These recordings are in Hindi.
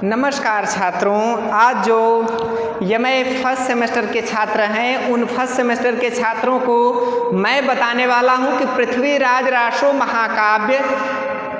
नमस्कार छात्रों, आज जो यमए फर्स्ट सेमेस्टर के छात्र हैं उन फर्स्ट सेमेस्टर के छात्रों को मैं बताने वाला हूं कि पृथ्वीराज रासो महाकाव्य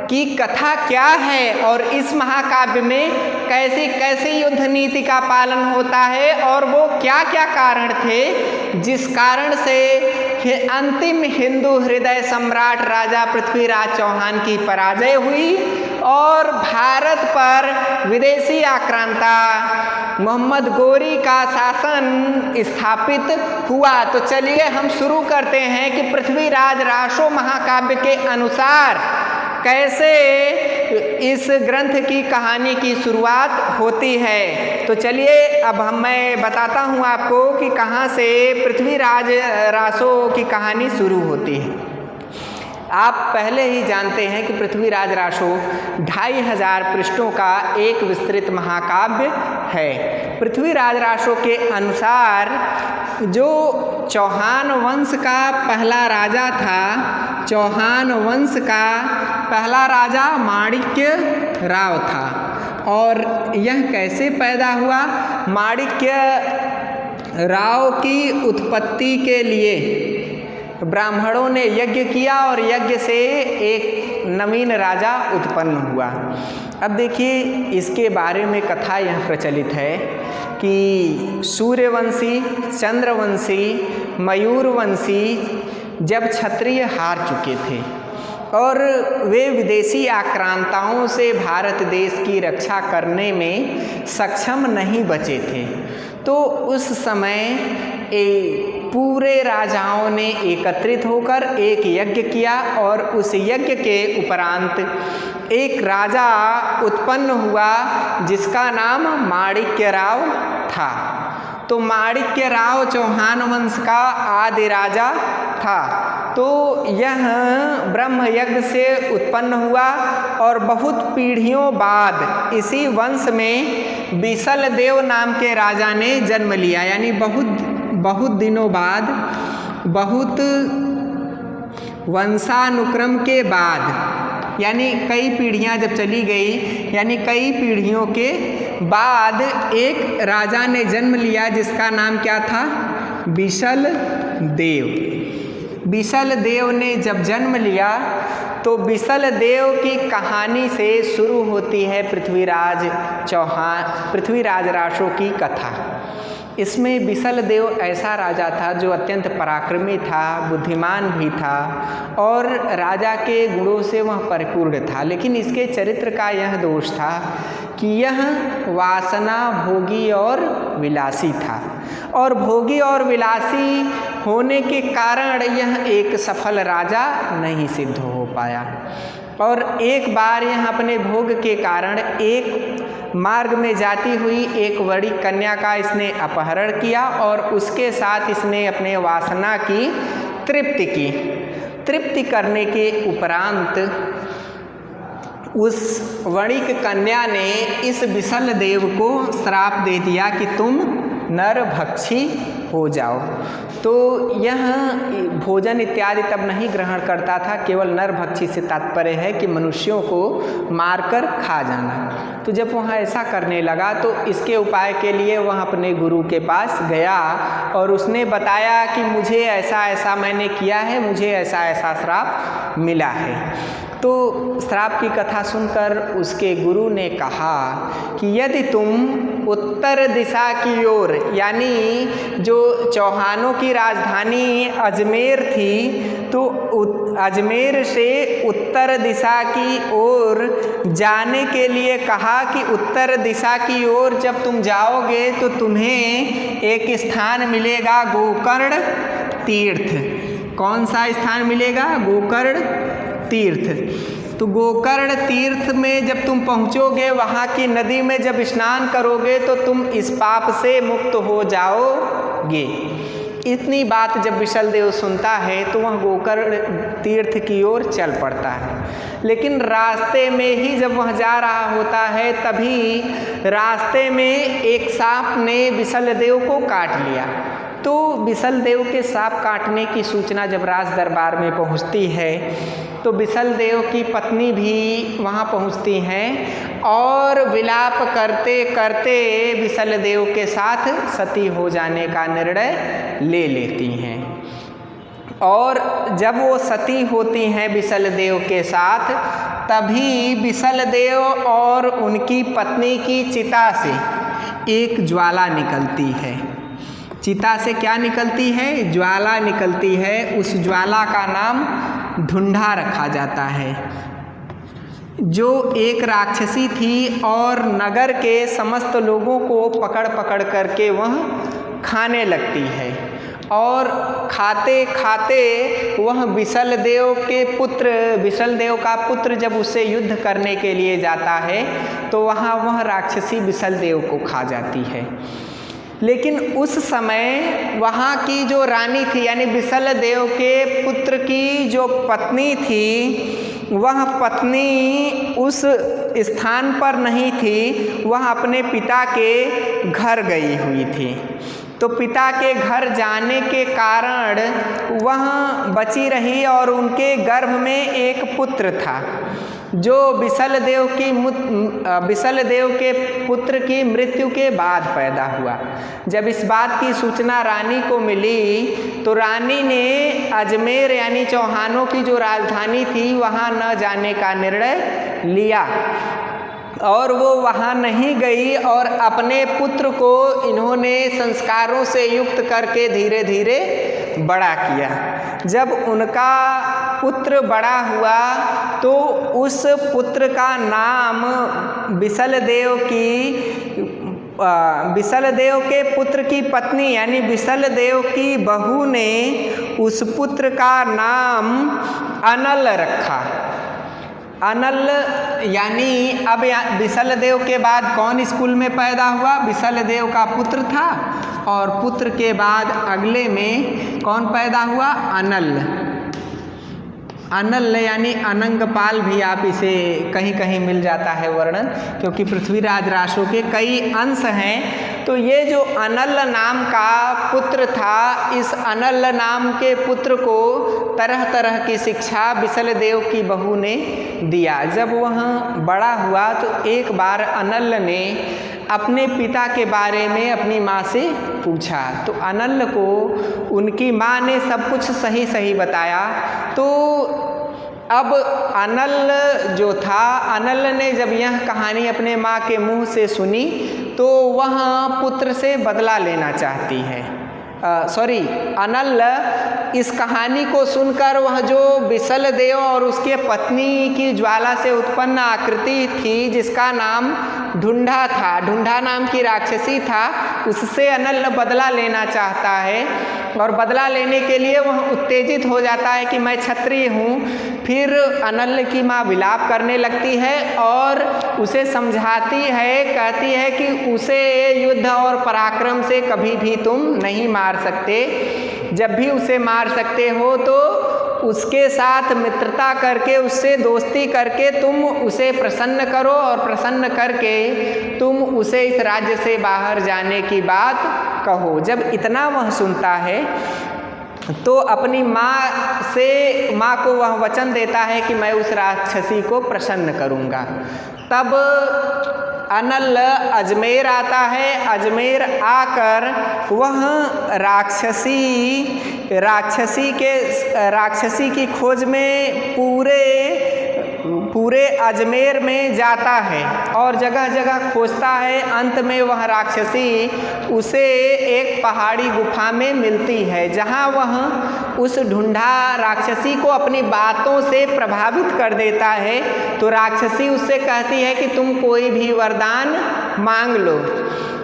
की कथा क्या है और इस महाकाव्य में कैसे कैसे युद्ध नीति का पालन होता है और वो क्या क्या कारण थे जिस कारण से अंतिम हिंदू हृदय सम्राट राजा पृथ्वीराज चौहान की पराजय हुई और भारत पर विदेशी आक्रांता मोहम्मद गोरी का शासन स्थापित हुआ। तो चलिए हम शुरू करते हैं कि पृथ्वीराज रासो महाकाव्य के अनुसार कैसे इस ग्रंथ की कहानी की शुरुआत होती है। तो चलिए अब मैं बताता हूँ आपको कि कहाँ से पृथ्वीराज रासो की कहानी शुरू होती है। आप पहले ही जानते हैं कि पृथ्वीराज रासो 2500 पृष्ठों का एक विस्तृत महाकाव्य है। पृथ्वीराज रासो के अनुसार जो चौहान वंश का पहला राजा था, चौहान वंश का पहला राजा माणिक्य राव था। और यह कैसे पैदा हुआ? माणिक्य राव की उत्पत्ति के लिए ब्राह्मणों ने यज्ञ किया और यज्ञ से एक नवीन राजा उत्पन्न हुआ। अब देखिए इसके बारे में कथा यह प्रचलित है कि सूर्यवंशी, चंद्रवंशी, मयूरवंशी जब क्षत्रिय हार चुके थे और वे विदेशी आक्रांताओं से भारत देश की रक्षा करने में सक्षम नहीं बचे थे, तो उस समय पूरे राजाओं ने एकत्रित होकर एक यज्ञ किया और उस यज्ञ के उपरांत एक राजा उत्पन्न हुआ जिसका नाम माणिक्य राव था। तो माणिक्य राव चौहान वंश का आदि राजा था। तो यह ब्रह्म यज्ञ से उत्पन्न हुआ और बहुत पीढ़ियों बाद इसी वंश में बिसल देव नाम के राजा ने जन्म लिया। यानी बहुत दिनों बाद, बहुत वंशानुक्रम के बाद, यानी कई पीढ़ियां जब चली गई, यानी कई पीढ़ियों के बाद एक राजा ने जन्म लिया जिसका नाम क्या था? बिसल देव। बिसल देव ने जब जन्म लिया तो बिसल देव की कहानी से शुरू होती है पृथ्वीराज रासो की कथा। इसमें बिसल देव ऐसा राजा था जो अत्यंत पराक्रमी था, बुद्धिमान भी था और राजा के गुणों से वह परिपूर्ण था। लेकिन इसके चरित्र का यह दोष था कि यह वासना भोगी और विलासी था और भोगी और विलासी होने के कारण यह एक सफल राजा नहीं सिद्ध हो पाया। और एक बार यह अपने भोग के कारण एक मार्ग में जाती हुई एक बड़ी कन्या का इसने अपहरण किया और उसके साथ इसने अपने वासना की तृप्ति की। तृप्ति करने के उपरांत उस वणिक कन्या ने इस बिसल देव को श्राप दे दिया कि तुम नरभक्षी हो जाओ। तो यह भोजन इत्यादि तब नहीं ग्रहण करता था, केवल नरभक्षी से तात्पर्य है कि मनुष्यों को मारकर खा जाना। तो जब वह ऐसा करने लगा तो इसके उपाय के लिए वह अपने गुरु के पास गया और उसने बताया कि मुझे ऐसा ऐसा मैंने किया है, मुझे ऐसा ऐसा श्राप मिला है। तो श्राप की कथा सुनकर उसके गुरु ने कहा कि यदि तुम उत्तर दिशा की ओर, यानी जो चौहानों की राजधानी अजमेर थी, तो अजमेर से उत्तर दिशा की ओर जाने के लिए कहा कि उत्तर दिशा की ओर जब तुम जाओगे तो तुम्हें एक स्थान मिलेगा, गोकर्ण तीर्थ। कौन सा स्थान मिलेगा? गोकर्ण तीर्थ। तो गोकर्ण तीर्थ में जब तुम पहुँचोगे, वहाँ की नदी में जब स्नान करोगे तो तुम इस पाप से मुक्त हो जाओगे। इतनी बात जब बिसल देव सुनता है तो वह गोकर्ण तीर्थ की ओर चल पड़ता है। लेकिन रास्ते में ही जब वह जा रहा होता है तभी रास्ते में एक सांप ने बिसल देव को काट लिया तो बिसल देव के सांप काटने की सूचना जब राज दरबार में पहुंचती है तो बिसल देव की पत्नी भी वहां पहुंचती हैं और विलाप करते करते बिसल देव के साथ सती हो जाने का निर्णय ले लेती हैं। और जब वो सती होती हैं बिसल देव के साथ, तभी बिसल देव और उनकी पत्नी की चिता से एक ज्वाला निकलती है। चिता से क्या निकलती है? ज्वाला निकलती है। उस ज्वाला का नाम ढूंढा रखा जाता है, जो एक राक्षसी थी और नगर के समस्त लोगों को पकड़ पकड़ करके वह खाने लगती है। और खाते खाते वह बिसल देव का पुत्र जब उससे युद्ध करने के लिए जाता है तो वहाँ वह राक्षसी बिसल देव को खा जाती है। लेकिन उस समय वहाँ की जो रानी थी, यानी बिसल देव के पुत्र की जो पत्नी थी, वह पत्नी उस स्थान पर नहीं थी, वह अपने पिता के घर गई हुई थी। तो पिता के घर जाने के कारण वह बची रही और उनके गर्भ में एक पुत्र था जो बिसल देव के पुत्र की मृत्यु के बाद पैदा हुआ। जब इस बात की सूचना रानी को मिली तो रानी ने अजमेर यानी चौहानों की जो राजधानी थी वहाँ न जाने का निर्णय लिया और वो वहाँ नहीं गई और अपने पुत्र को इन्होंने संस्कारों से युक्त करके धीरे धीरे बड़ा किया। जब उनका पुत्र बड़ा हुआ तो उस पुत्र का नाम बिसल देव के पुत्र की पत्नी यानी बिसल देव की बहू ने उस पुत्र का नाम अनल रखा। अनल यानी अब बिसल देव के बाद कौन स्कूल में पैदा हुआ? बिसल देव का पुत्र था और पुत्र के बाद अगले में कौन पैदा हुआ? अनल। अनल यानी अनंगपाल भी आप इसे कहीं कहीं मिल जाता है वर्णन, क्योंकि पृथ्वीराज रासो के कई अंश हैं। तो ये जो अनल नाम का पुत्र था, इस अनल नाम के पुत्र को तरह तरह की शिक्षा बिसल देव की बहू ने दिया। जब वह बड़ा हुआ तो एक बार अनल ने अपने पिता के बारे में अपनी माँ से पूछा, तो अनल को उनकी माँ ने सब कुछ सही सही बताया। तो अब अनल जो था, अनल ने जब यह कहानी अपने माँ के मुंह से सुनी तो वह पुत्र से बदला लेना चाहती है। अनल इस कहानी को सुनकर वह जो बिसल देव और उसके पत्नी की ज्वाला से उत्पन्न आकृति थी जिसका नाम ढूंढा था, ढूंढा नाम की राक्षसी था, उससे अनल बदला लेना चाहता है और बदला लेने के लिए वह उत्तेजित हो जाता है कि मैं क्षत्रिय हूँ। फिर अनल की माँ विलाप करने लगती है और उसे समझाती है, कहती है कि उसे युद्ध और पराक्रम से कभी भी तुम नहीं मार सकते। जब भी उसे मार सकते हो तो उसके साथ मित्रता करके, उससे दोस्ती करके तुम उसे प्रसन्न करो और प्रसन्न करके तुम उसे इस राज्य से बाहर जाने की बात कहो। जब इतना वह सुनता है तो अपनी माँ को वह वचन देता है कि मैं उस राक्षसी को प्रसन्न करूँगा। तब अनल अजमेर आता है। अजमेर आकर वह राक्षसी की खोज में पूरे अजमेर में जाता है और जगह जगह खोजता है। अंत में वह राक्षसी उसे एक पहाड़ी गुफा में मिलती है, जहाँ वह उस ढूंढा राक्षसी को अपनी बातों से प्रभावित कर देता है। तो राक्षसी उससे कहती है कि तुम कोई भी वरदान मांग लो।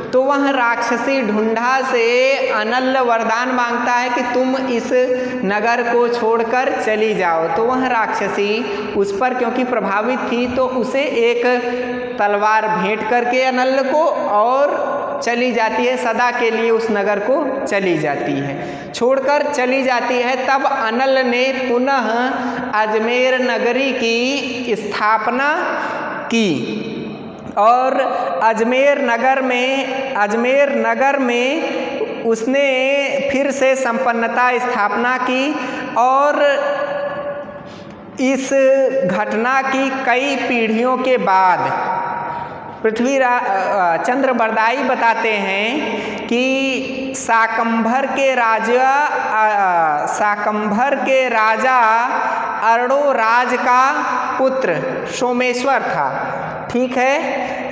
तो वह राक्षसी ढूंढा से अनल वरदान मांगता है कि तुम इस नगर को छोड़कर चली जाओ। तो वह राक्षसी उस पर क्योंकि प्रभावित थी तो उसे एक तलवार भेंट करके अनल को और चली जाती है, सदा के लिए उस नगर को चली जाती है, छोड़कर चली जाती है। तब अनल ने पुनः अजमेर नगरी की स्थापना की और अजमेर नगर में उसने फिर से संपन्नता स्थापना की और इस घटना की कई पीढ़ियों के बाद चंद्रबरदाई बताते हैं कि शाकंभर के राजा अर्णोराज का पुत्र सोमेश्वर था। ठीक है,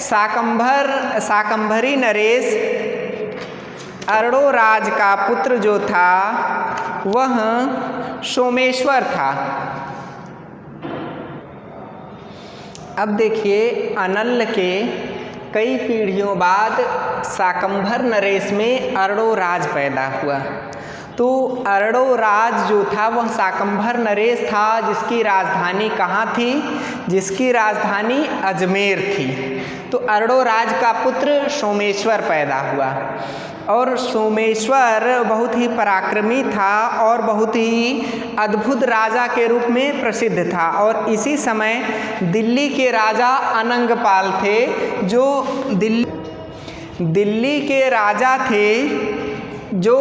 शाकंभरी नरेश अर्णोराज का पुत्र जो था वह सोमेश्वर था। अब देखिए, अनल के कई पीढ़ियों बाद शाकंभर नरेश में अर्णोराज पैदा हुआ। तो अर्णोराज जो था वह शाकंभर नरेश था, जिसकी राजधानी कहाँ थी? जिसकी राजधानी अजमेर थी। तो अर्णोराज का पुत्र सोमेश्वर पैदा हुआ और सोमेश्वर बहुत ही पराक्रमी था और बहुत ही अद्भुत राजा के रूप में प्रसिद्ध था। और इसी समय दिल्ली के राजा अनंगपाल थे, जो दिल्ली के राजा थे, जो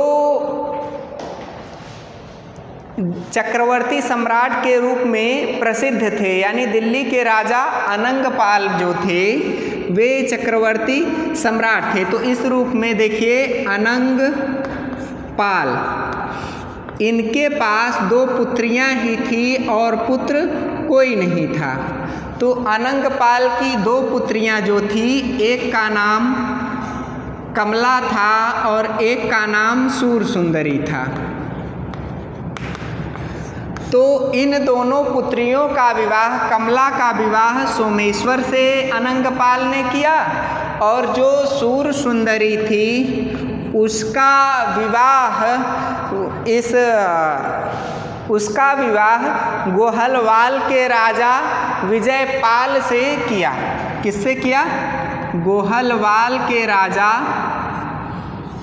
चक्रवर्ती सम्राट के रूप में प्रसिद्ध थे। यानी दिल्ली के राजा अनंगपाल जो थे वे चक्रवर्ती सम्राट थे। तो इस रूप में देखिए, अनंगपाल, इनके पास 2 पुत्रियां ही थी और पुत्र कोई नहीं था। तो अनंगपाल की 2 पुत्रियां जो थी, एक का नाम कमला था और एक का नाम सूरसुंदरी था। तो इन दोनों पुत्रियों का विवाह, कमला का विवाह सोमेश्वर से अनंगपाल ने किया और जो सूरसुंदरी थी उसका विवाह गोहलवाल के राजा विजयपाल से किया। किससे किया? गोहलवाल के राजा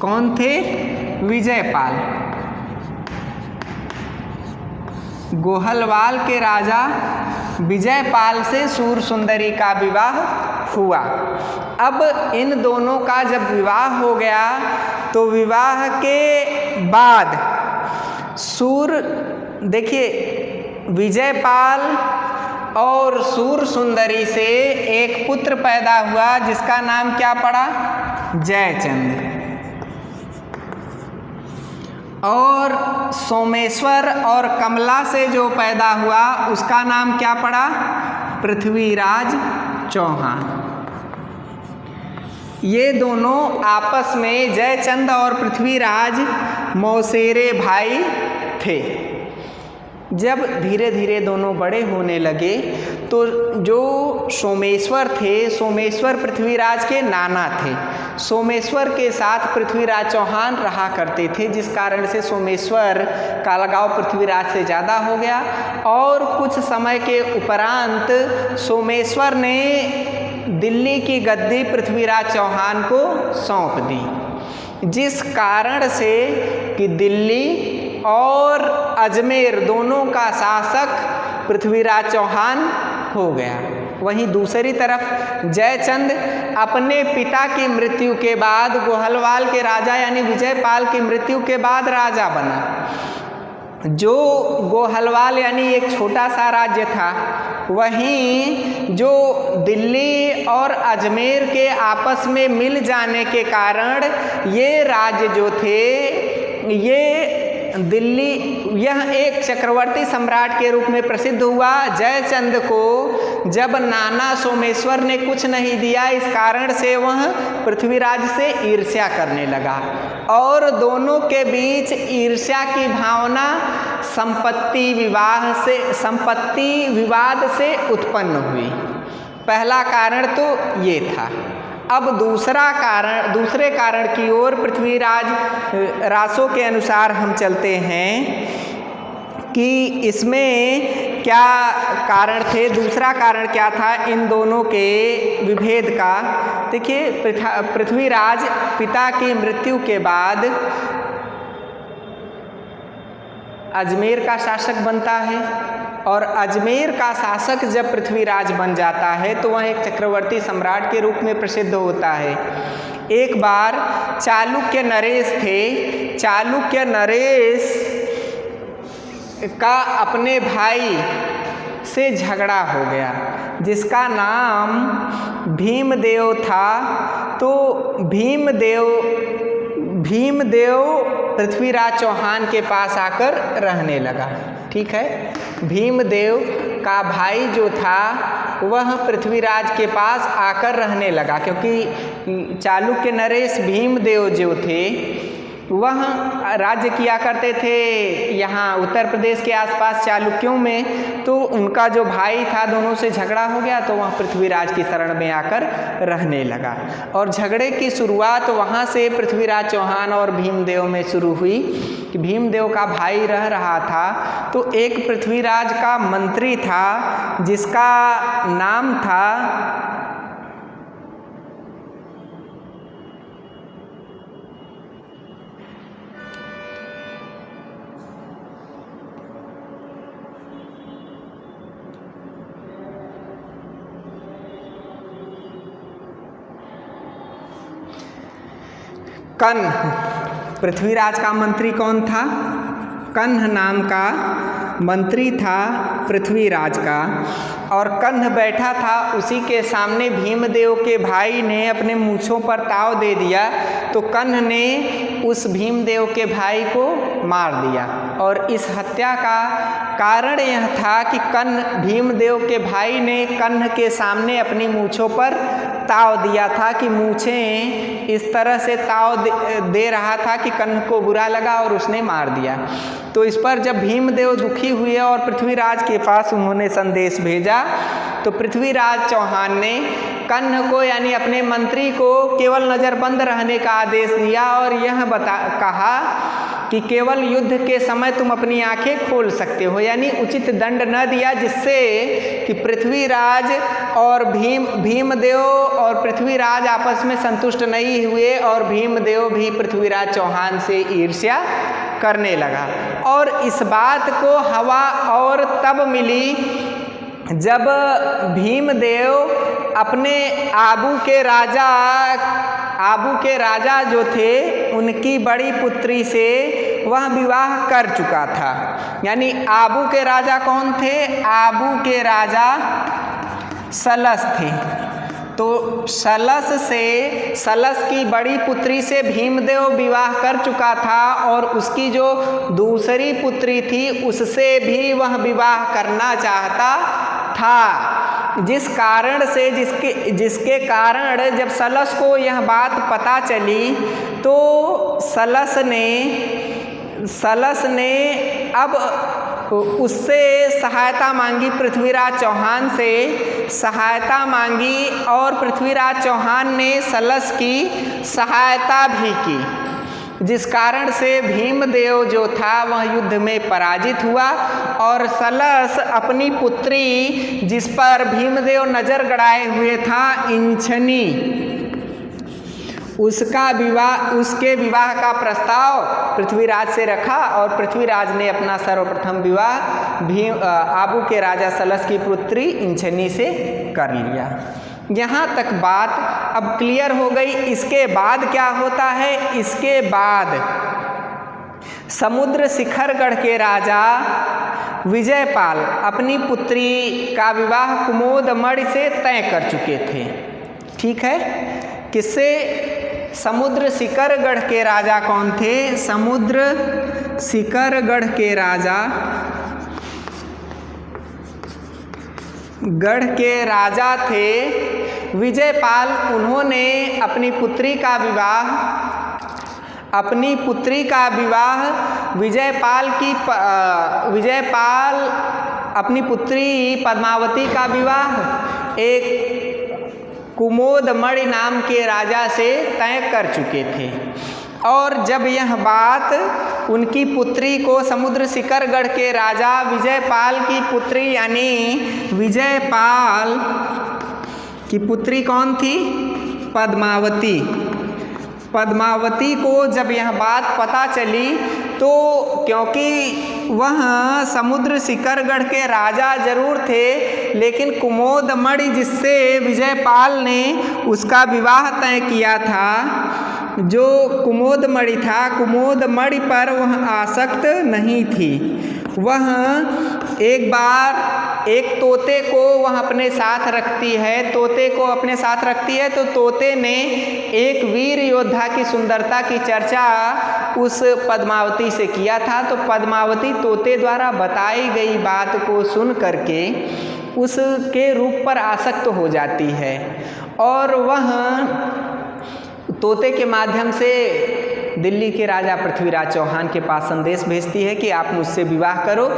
कौन थे? विजयपाल। गोहलवाल के राजा विजयपाल से सूरसुंदरी का विवाह हुआ। अब इन दोनों का जब विवाह हो गया तो विवाह के बाद देखिए, विजयपाल और सूरसुंदरी से एक पुत्र पैदा हुआ जिसका नाम क्या पड़ा? जयचंद। और सोमेश्वर और कमला से जो पैदा हुआ उसका नाम क्या पड़ा? पृथ्वीराज चौहान। ये दोनों आपस में, जयचंद और पृथ्वीराज, मौसेरे भाई थे। जब धीरे धीरे दोनों बड़े होने लगे तो जो सोमेश्वर थे, सोमेश्वर पृथ्वीराज के नाना थे। सोमेश्वर के साथ पृथ्वीराज चौहान रहा करते थे, जिस कारण से सोमेश्वर का लगाव पृथ्वीराज से ज़्यादा हो गया। और कुछ समय के उपरांत सोमेश्वर ने दिल्ली की गद्दी पृथ्वीराज चौहान को सौंप दी, जिस कारण से कि दिल्ली और अजमेर दोनों का शासक पृथ्वीराज चौहान हो गया। वहीं दूसरी तरफ जयचंद अपने पिता की मृत्यु के बाद, गोहलवाल के राजा यानी विजयपाल की मृत्यु के बाद राजा बना। जो गोहलवाल यानी एक छोटा सा राज्य था, वहीं जो दिल्ली और अजमेर के आपस में मिल जाने के कारण ये राज्य जो थे, ये दिल्ली, यह एक चक्रवर्ती सम्राट के रूप में प्रसिद्ध हुआ। जयचंद को जब नाना सोमेश्वर ने कुछ नहीं दिया, इस कारण से वह पृथ्वीराज से ईर्ष्या करने लगा और दोनों के बीच ईर्ष्या की भावना संपत्ति विवाद से उत्पन्न हुई। पहला कारण तो ये था। अब दूसरे कारण की ओर पृथ्वीराज रासों के अनुसार हम चलते हैं कि इसमें क्या कारण थे। दूसरा कारण क्या था इन दोनों के विभेद का? देखिए, पृथ्वीराज पिता की मृत्यु के बाद अजमेर का शासक बनता है और अजमेर का शासक जब पृथ्वीराज बन जाता है तो वह एक चक्रवर्ती सम्राट के रूप में प्रसिद्ध होता है। एक बार चालुक्य नरेश थे, चालुक्य नरेश का अपने भाई से झगड़ा हो गया जिसका नाम भीमदेव था। तो भीमदेव पृथ्वीराज चौहान के पास आकर रहने लगा। ठीक है, भीमदेव का भाई जो था वह पृथ्वीराज के पास आकर रहने लगा, क्योंकि चालुक्य नरेश भीमदेव जो थे वह राज्य किया करते थे यहाँ उत्तर प्रदेश के आसपास चालुक्यों में। तो उनका जो भाई था, दोनों से झगड़ा हो गया, तो वह पृथ्वीराज की शरण में आकर रहने लगा। और झगड़े की शुरुआत वहाँ से पृथ्वीराज चौहान और भीमदेव में शुरू हुई कि भीमदेव का भाई रह रहा था, तो एक पृथ्वीराज का मंत्री था जिसका नाम था कन्ह। पृथ्वीराज का मंत्री कौन था? कन्ह नाम का मंत्री था पृथ्वीराज का। और कन्ह बैठा था, उसी के सामने भीमदेव के भाई ने अपने मूँछों पर ताव दे दिया, तो कन्ह ने उस भीमदेव के भाई को मार दिया। और इस हत्या का कारण यह था कि भीमदेव के भाई ने कन्ह के सामने अपनी मूँछों पर ताव दिया था कि मूँछें इस तरह से ताव दे रहा था कि कन्ह को बुरा लगा और उसने मार दिया। तो इस पर जब भीमदेव दुखी हुए और पृथ्वीराज के पास उन्होंने संदेश भेजा, तो पृथ्वीराज चौहान ने कन्ह को यानी अपने मंत्री को केवल नज़रबंद रहने का आदेश दिया और यह कहा कि केवल युद्ध के समय तुम अपनी आंखें खोल सकते हो, यानी उचित दंड न दिया, जिससे कि पृथ्वीराज और भीमदेव और पृथ्वीराज आपस में संतुष्ट नहीं हुए और भीमदेव भी पृथ्वीराज चौहान से ईर्ष्या करने लगा। और इस बात को हवा और तब मिली जब भीमदेव अपने आबू के राजा जो थे उनकी बड़ी पुत्री से वह विवाह कर चुका था। यानी आबू के राजा कौन थे? आबू के राजा सलस थे। तो सलस की बड़ी पुत्री से भीमदेव विवाह कर चुका था और उसकी जो दूसरी पुत्री थी उससे भी वह विवाह करना चाहता था, जिसके कारण जब सलस को यह बात पता चली तो सलस ने अब उससे सहायता मांगी, पृथ्वीराज चौहान से सहायता मांगी और पृथ्वीराज चौहान ने सलस की सहायता भी की, जिस कारण से भीमदेव जो था वह युद्ध में पराजित हुआ और सलस अपनी पुत्री, जिस पर भीमदेव नज़र गड़ाए हुए था, इंछनी, उसके विवाह का प्रस्ताव पृथ्वीराज से रखा और पृथ्वीराज ने अपना सर्वप्रथम विवाह आबू के राजा सलस की पुत्री इंछनी से कर लिया। यहाँ तक बात अब क्लियर हो गई। इसके बाद क्या होता है? इसके बाद समुद्र शिखरगढ़ के राजा विजयपाल अपनी पुत्री का विवाह कुमोदमणि से तय कर चुके थे। ठीक है, किससे? समुद्र शिखरगढ़ के राजा कौन थे? समुद्र शिखरगढ़ के राजा थे विजयपाल। उन्होंने अपनी पुत्री का विवाह विजयपाल अपनी पुत्री पद्मावती का विवाह एक कुमोदमणि नाम के राजा से तय कर चुके थे। और जब यह बात उनकी पुत्री को समुद्र शिखरगढ़ के राजा विजयपाल की पुत्री यानी विजयपाल की पुत्री कौन थी? पद्मावती को जब यह बात पता चली तो क्योंकि वह समुद्र शिखरगढ़ के राजा जरूर थे, लेकिन कुमोदमणि जिससे विजयपाल ने उसका विवाह तय किया था, जो कुमोदमणि था, कुमोदमणि पर वह आसक्त नहीं थी। वह एक बार एक तोते को वह अपने साथ रखती है, तोते को अपने साथ रखती है, तो तोते ने एक वीर योद्धा की सुंदरता की चर्चा उस पद्मावती से किया था। तो पद्मावती तोते द्वारा बताई गई बात को सुन करके उसके रूप पर आसक्त हो जाती है और वह तोते के माध्यम से दिल्ली के राजा पृथ्वीराज चौहान के पास संदेश भेजती है कि आप मुझसे विवाह करो,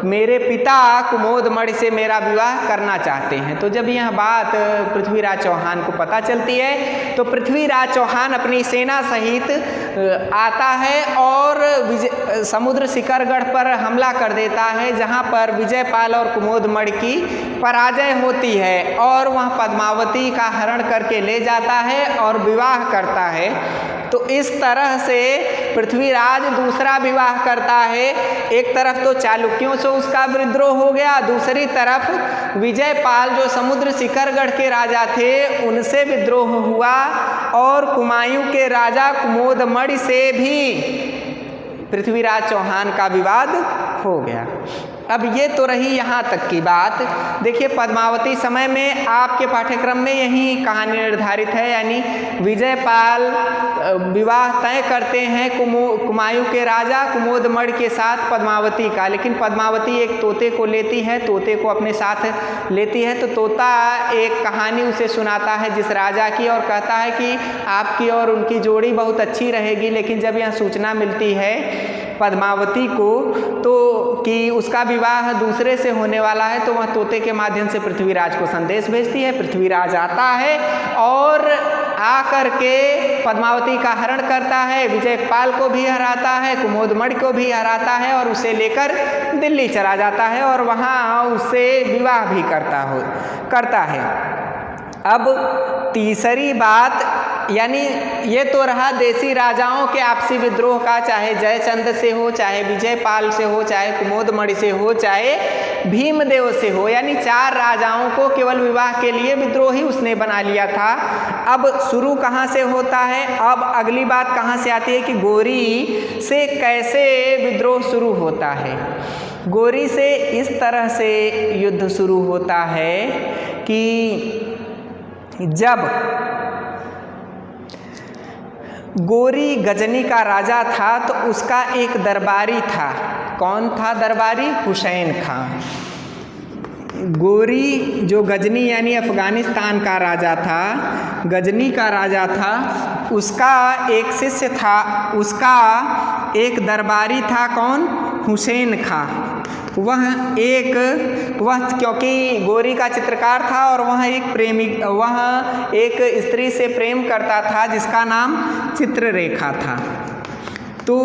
मेरे पिता कुमोदमणि से मेरा विवाह करना चाहते हैं। तो जब यह बात पृथ्वीराज चौहान को पता चलती है तो पृथ्वीराज चौहान अपनी सेना सहित आता है और समुद्र शिखरगढ़ पर हमला कर देता है, जहां पर विजयपाल और कुमोदमणि की पराजय होती है और वह पद्मावती का हरण करके ले जाता है और विवाह करता है। तो इस तरह से पृथ्वीराज दूसरा विवाह करता है। एक तरफ तो चालुक्यों से उसका विद्रोह हो गया, दूसरी तरफ विजयपाल जो समुद्र शिखरगढ़ के राजा थे उनसे विद्रोह हुआ और कुमायूं के राजा कुमोदमणि से भी पृथ्वीराज चौहान का विवाद हो गया। अब ये तो रही यहाँ तक की बात। देखिए पद्मावती समय में आपके पाठ्यक्रम में यही कहानी निर्धारित है, यानी विजयपाल विवाह तय करते हैं कुमायूं के राजा कुमोदमणि के साथ पद्मावती का, लेकिन पद्मावती एक तोते को लेती है, तोते को अपने साथ लेती है। तो तोता एक कहानी उसे सुनाता है जिस राजा की और कहता है कि आपकी और उनकी जोड़ी बहुत अच्छी रहेगी। लेकिन जब यह सूचना मिलती है पद्मावती को तो कि उसका विवाह दूसरे से होने वाला है, तो वह तोते के माध्यम से पृथ्वीराज को संदेश भेजती है। पृथ्वीराज आता है और आकर के पद्मावती का हरण करता है, विजयपाल को भी हराता है, कुमोदमणि को भी हराता है और उसे लेकर दिल्ली चला जाता है और वहाँ उससे विवाह भी करता है। अब तीसरी बात, यानी ये तो रहा देसी राजाओं के आपसी विद्रोह का, चाहे जयचंद से हो, चाहे विजयपाल से हो, चाहे कुमोदमणि से हो, चाहे भीमदेव से हो, यानी 4 राजाओं को केवल विवाह के लिए विद्रोही उसने बना लिया था। अब शुरू कहाँ से होता है, अब अगली बात कहाँ से आती है कि गोरी से कैसे विद्रोह शुरू होता है। गोरी से इस तरह से युद्ध शुरू होता है कि जब गोरी गजनी का राजा था तो उसका एक दरबारी था। कौन था दरबारी? हुसैन खां। गोरी जो गजनी यानी अफ़गानिस्तान का राजा था, गजनी का राजा था, उसका एक शिष्य था, उसका एक दरबारी था। कौन? हुसैन खां। वह क्योंकि गोरी का चित्रकार था और वह एक स्त्री से प्रेम करता था जिसका नाम चित्ररेखा था। तो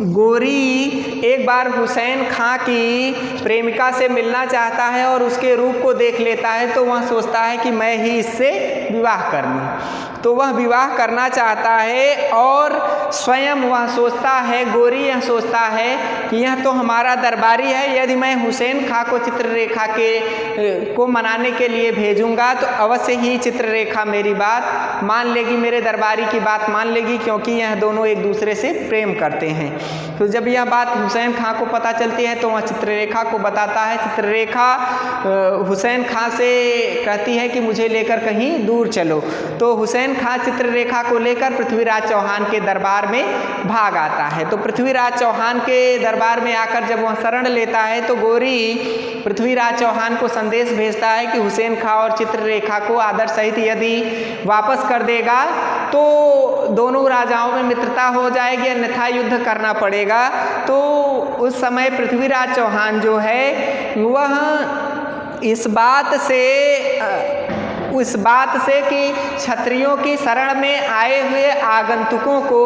गोरी एक बार हुसैन खां की प्रेमिका से मिलना चाहता है और उसके रूप को देख लेता है, तो वह सोचता है कि मैं ही इससे विवाह कर लूँ। तो वह विवाह करना चाहता है और स्वयं वह सोचता है, गोरी यह सोचता है कि यह तो हमारा दरबारी है, यदि मैं हुसैन खां को चित्ररेखा को मनाने के लिए भेजूंगा तो अवश्य ही चित्ररेखा मेरी बात मान लेगी, मेरे दरबारी की बात मान लेगी, क्योंकि यह दोनों एक दूसरे से प्रेम करते हैं। तो जब यह बात हुसैन खां को पता चलती है तो वह चित्ररेखा को बताता है। चित्ररेखा हुसैन खां से कहती है कि मुझे लेकर कहीं दूर चलो। तो हुसैन खां चित्ररेखा को लेकर पृथ्वीराज चौहान के दरबार में भाग आता है। तो पृथ्वीराज चौहान के दरबार में आकर जब वह शरण लेता है तो गोरी पृथ्वीराज चौहान को संदेश भेजता है कि हुसैन खां और चित्ररेखा को आदर सहित यदि वापस कर देगा तो दोनों राजाओं में मित्रता हो जाएगी, अन्यथा युद्ध करना पड़ेगा। तो उस समय पृथ्वीराज चौहान जो है वह इस बात से उस बात से कि क्षत्रियों की शरण में आए हुए आगंतुकों को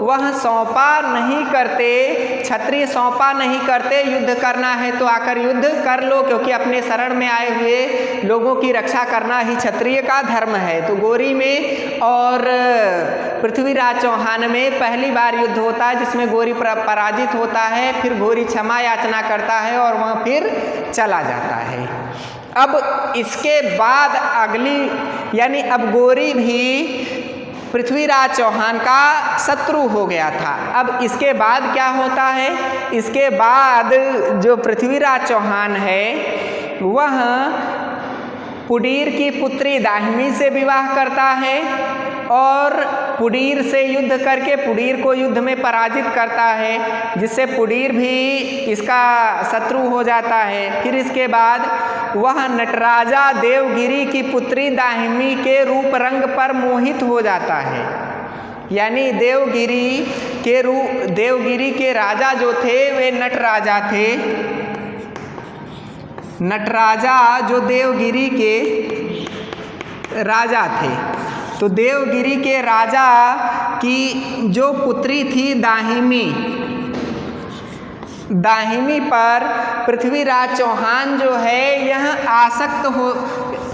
वह सौंपा नहीं करते, क्षत्रिय सौंपा नहीं करते। युद्ध करना है तो आकर युद्ध कर लो, क्योंकि अपने शरण में आए हुए लोगों की रक्षा करना ही क्षत्रिय का धर्म है। तो गोरी में और पृथ्वीराज चौहान में पहली बार युद्ध होता है, जिसमें गोरी पराजित होता है। फिर गोरी क्षमा याचना करता है और वह फिर चला जाता है। अब इसके बाद अगली, यानी अब गोरी भी पृथ्वीराज चौहान का शत्रु हो गया था। अब इसके बाद क्या होता है, इसके बाद जो पृथ्वीराज चौहान है वह पुडीर की पुत्री दाहिमी से विवाह करता है और पुडीर से युद्ध करके पुडीर को युद्ध में पराजित करता है, जिससे पुडीर भी इसका शत्रु हो जाता है। फिर इसके बाद वह नटराजा देवगिरी की पुत्री दाहिमी के रूप रंग पर मोहित हो जाता है। यानी देवगिरी के राजा जो थे वे नटराजा थे। नटराजा जो देवगिरी के राजा थे, तो देवगिरी के राजा की जो पुत्री थी दाहिमी पर पृथ्वीराज चौहान जो है यह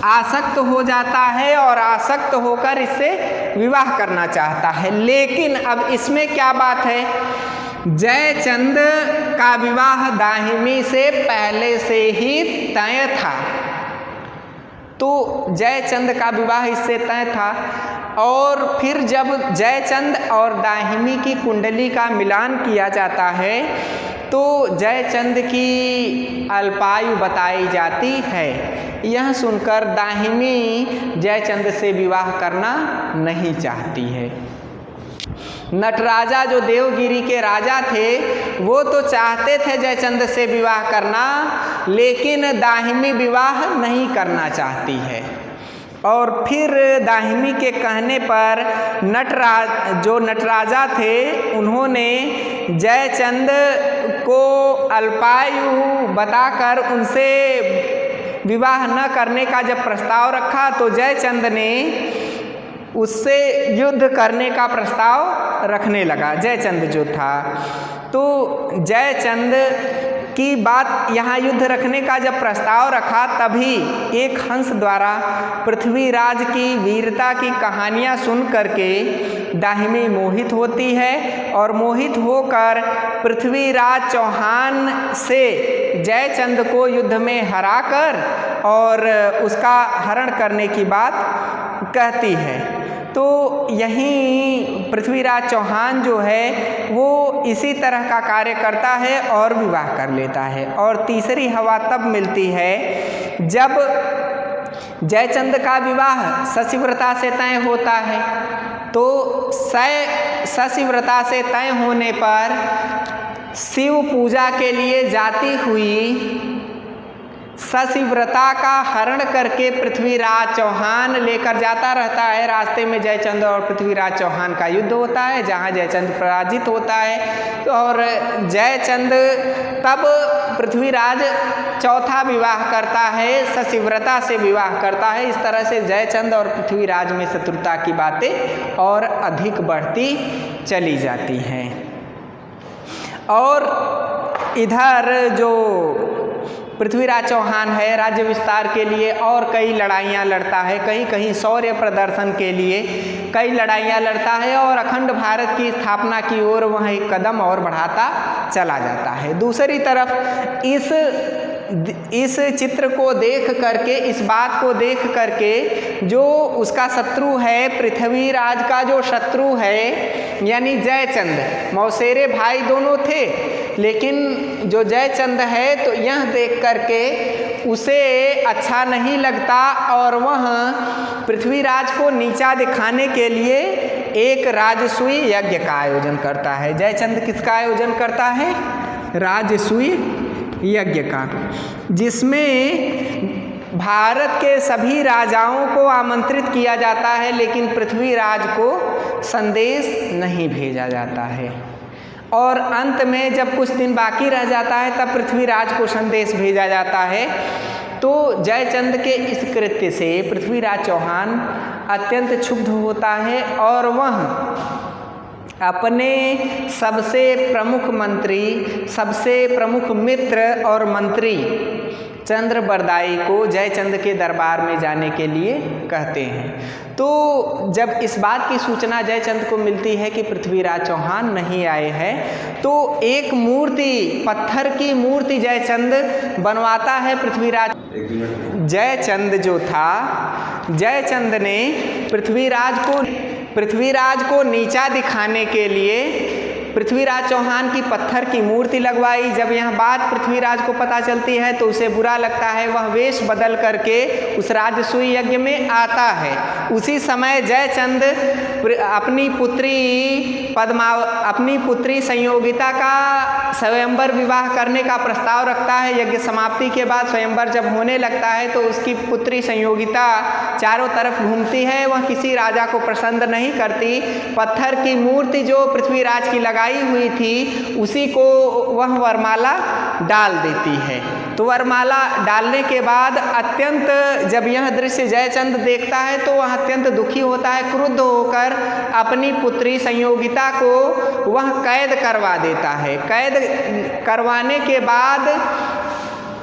आसक्त हो जाता है और आसक्त होकर इससे विवाह करना चाहता है। लेकिन अब इसमें क्या बात है, जयचंद का विवाह दाहिमी से पहले से ही तय था। तो जयचंद का विवाह इससे तय था और फिर जब जयचंद और दाहिमी की कुंडली का मिलान किया जाता है तो जयचंद की अल्पायु बताई जाती है। यह सुनकर दाहिमी जयचंद से विवाह करना नहीं चाहती है। नटराजा जो देवगिरी के राजा थे वो तो चाहते थे जयचंद से विवाह करना, लेकिन दाहिमी विवाह नहीं करना चाहती है। और फिर दाहिमी के कहने पर जो नटराजा थे उन्होंने जयचंद को अल्पायु बताकर उनसे विवाह न करने का जब प्रस्ताव रखा तो जयचंद ने उससे युद्ध करने का प्रस्ताव रखने लगा। जयचंद जो था, तो जयचंद की बात यहाँ युद्ध रखने का जब प्रस्ताव रखा तभी एक हंस द्वारा पृथ्वीराज की वीरता की कहानियाँ सुन करके दाहिमी मोहित होती है और मोहित होकर पृथ्वीराज चौहान से जयचंद को युद्ध में हराकर और उसका हरण करने की बात कहती है। तो यहीं पृथ्वीराज चौहान जो है वो इसी तरह का कार्य करता है और विवाह कर लेता है। और तीसरी हवा तब मिलती है जब जयचंद का विवाह शशिव्रता से तय होता है। तो शशिव्रता से तय होने पर शिव पूजा के लिए जाती हुई शशिव्रता का हरण करके पृथ्वीराज चौहान लेकर जाता रहता है। रास्ते में जयचंद और पृथ्वीराज चौहान का युद्ध होता है, जहां जयचंद पराजित होता है और जयचंद तब पृथ्वीराज चौथा विवाह करता है, शशिव्रता से विवाह करता है। इस तरह से जयचंद और पृथ्वीराज में शत्रुता की बातें और अधिक बढ़ती चली जाती हैं। और इधर जो पृथ्वीराज चौहान है राज्य विस्तार के लिए और कई लड़ाइयाँ लड़ता है, कहीं कहीं शौर्य प्रदर्शन के लिए कई लड़ाइयाँ लड़ता है और अखंड भारत की स्थापना की ओर वह एक कदम और बढ़ाता चला जाता है। दूसरी तरफ इस चित्र को देख करके, इस बात को देख करके जो उसका शत्रु है, पृथ्वीराज का जो शत्रु है यानी जयचंद, मौसेरे भाई दोनों थे, लेकिन जो जयचंद है तो यह देख करके उसे अच्छा नहीं लगता और वह पृथ्वीराज को नीचा दिखाने के लिए एक राजसूय यज्ञ का आयोजन करता है। जयचंद किसका आयोजन करता है? राजसूय यज्ञ का, जिसमें भारत के सभी राजाओं को आमंत्रित किया जाता है, लेकिन पृथ्वीराज को संदेश नहीं भेजा जाता है। और अंत में जब कुछ दिन बाकी रह जाता है तब पृथ्वीराज को संदेश भेजा जाता है तो जयचंद के इस कृत्य से पृथ्वीराज चौहान अत्यंत क्षुब्ध होता है और वह अपने सबसे प्रमुख मंत्री, सबसे प्रमुख मित्र और मंत्री चंद्रबरदाई को जयचंद के दरबार में जाने के लिए कहते हैं। तो जब इस बात की सूचना जयचंद को मिलती है कि पृथ्वीराज चौहान नहीं आए हैं, तो एक मूर्ति, पत्थर की मूर्ति जयचंद बनवाता है पृथ्वीराज। जयचंद जो था, जयचंद ने पृथ्वीराज को नीचा दिखाने के लिए पृथ्वीराज चौहान की पत्थर की मूर्ति लगवाई। जब यह बात पृथ्वीराज को पता चलती है तो उसे बुरा लगता है, वह वेश बदल करके उस राजसूय यज्ञ में आता है। उसी समय जयचंद अपनी पुत्री संयोगिता का स्वयंवर विवाह करने का प्रस्ताव रखता है। यज्ञ समाप्ति के बाद स्वयंवर जब होने लगता है तो उसकी पुत्री संयोगिता चारों तरफ घूमती है, वह किसी राजा को पसंद नहीं करती। पत्थर की मूर्ति जो पृथ्वीराज की लगाई हुई थी उसी को वह वरमाला डाल देती है। तो वरमाला डालने के बाद जब यह दृश्य जयचंद देखता है तो वह अत्यंत दुखी होता है। क्रुद्ध होकर अपनी पुत्री संयोगिता को वह कैद करवा देता है। कैद करवाने के बाद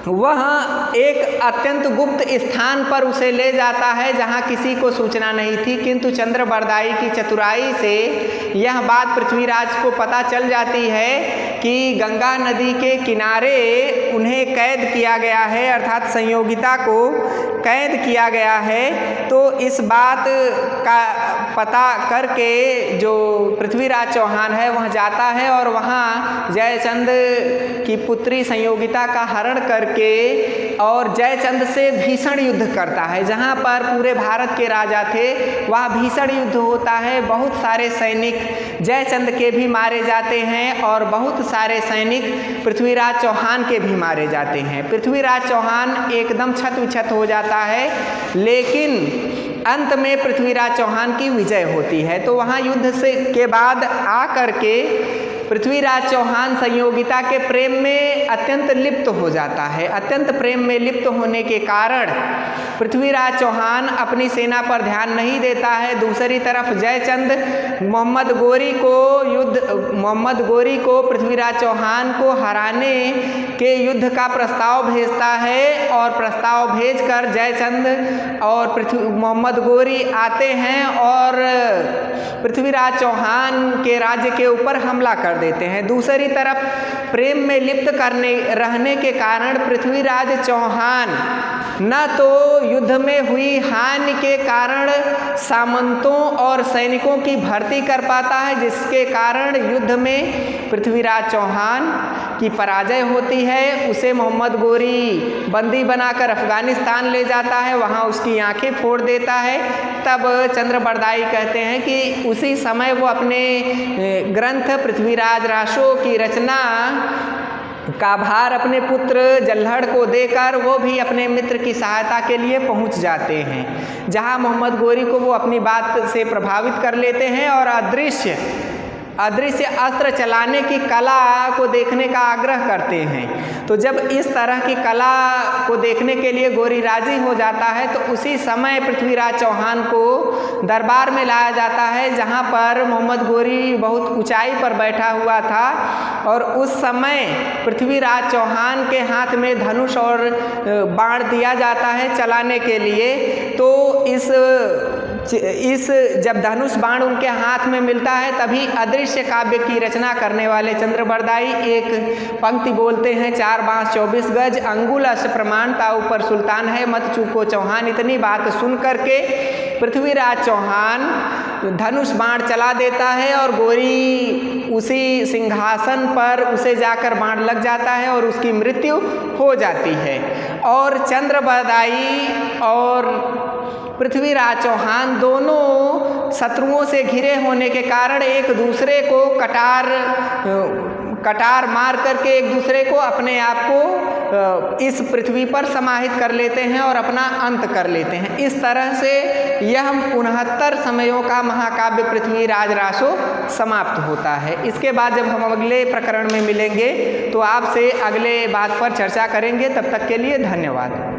वह एक अत्यंत गुप्त स्थान पर उसे ले जाता है जहाँ किसी को सूचना नहीं थी, किंतु चंद्रबरदाई की चतुराई से यह बात पृथ्वीराज को पता चल जाती है कि गंगा नदी के किनारे उन्हें कैद किया गया है, अर्थात संयोगिता को कैद किया गया है। तो इस बात का पता करके जो पृथ्वीराज चौहान है वह जाता है और वहाँ जयचंद की पुत्री संयोगिता का हरण करके और जयचंद से भीषण युद्ध करता है। जहाँ पर पूरे भारत के राजा थे वहाँ भीषण युद्ध होता है। बहुत सारे सैनिक जयचंद के भी मारे जाते हैं और बहुत सारे सैनिक पृथ्वीराज चौहान के भी मारे जाते हैं। पृथ्वीराज चौहान एकदम छत विछत हो जाता है, लेकिन अंत में पृथ्वीराज चौहान की विजय होती है। तो वहाँ युद्ध के बाद आकर के पृथ्वीराज चौहान संयोगिता के प्रेम में अत्यंत लिप्त हो जाता है। अत्यंत प्रेम में लिप्त होने के कारण पृथ्वीराज चौहान अपनी सेना पर ध्यान नहीं देता है। दूसरी तरफ जयचंद मोहम्मद गोरी को पृथ्वीराज चौहान को हराने के युद्ध का प्रस्ताव भेजता है और प्रस्ताव भेजकर जयचंद और मोहम्मद गोरी आते हैं और पृथ्वीराज चौहान के राज्य के ऊपर हमला कर देते हैं। दूसरी तरफ प्रेम में लिप्त रहने के कारण पृथ्वीराज चौहान न तो युद्ध में हुई हानि के कारण सामंतों और सैनिकों की भर्ती कर पाता है, जिसके कारण युद्ध में पृथ्वीराज चौहान की पराजय होती है। उसे मोहम्मद गोरी बंदी बनाकर अफगानिस्तान ले जाता है, वहाँ उसकी आंखें फोड़ देता है। तब चंद्रबरदाई कहते हैं कि उसी समय वो अपने ग्रंथ पृथ्वीराज रासो की रचना का भार अपने पुत्र जल्हड़ को देकर वो भी अपने मित्र की सहायता के लिए पहुंच जाते हैं, जहां मोहम्मद गोरी को वो अपनी बात से प्रभावित कर लेते हैं और अदृश्य अस्त्र चलाने की कला को देखने का आग्रह करते हैं। तो जब इस तरह की कला को देखने के लिए गोरी राजी हो जाता है तो उसी समय पृथ्वीराज चौहान को दरबार में लाया जाता है, जहां पर मोहम्मद गोरी बहुत ऊंचाई पर बैठा हुआ था और उस समय पृथ्वीराज चौहान के हाथ में धनुष और बाण दिया जाता है चलाने के लिए। तो जब धनुष बाण उनके हाथ में मिलता है तभी अदृश्य काव्य की रचना करने वाले चंद्रबरदाई एक पंक्ति बोलते हैं, 4 बांस 24 गज अंगुल अश प्रमाण ताऊ पर सुल्तान है मत चूको चौहान। इतनी बात सुन करके पृथ्वीराज चौहान धनुष बाण चला देता है और गोरी उसी सिंहासन पर उसे जाकर बाण लग जाता है और उसकी मृत्यु हो जाती है। और चंद्रबरदाई और पृथ्वीराज चौहान दोनों शत्रुओं से घिरे होने के कारण एक दूसरे को कटार मार करके एक दूसरे को अपने आप को इस पृथ्वी पर समाहित कर लेते हैं और अपना अंत कर लेते हैं। इस तरह से यह 69 समयों का महाकाव्य पृथ्वीराज रासो समाप्त होता है। इसके बाद जब हम अगले प्रकरण में मिलेंगे तो आपसे अगले बात पर चर्चा करेंगे। तब तक के लिए धन्यवाद।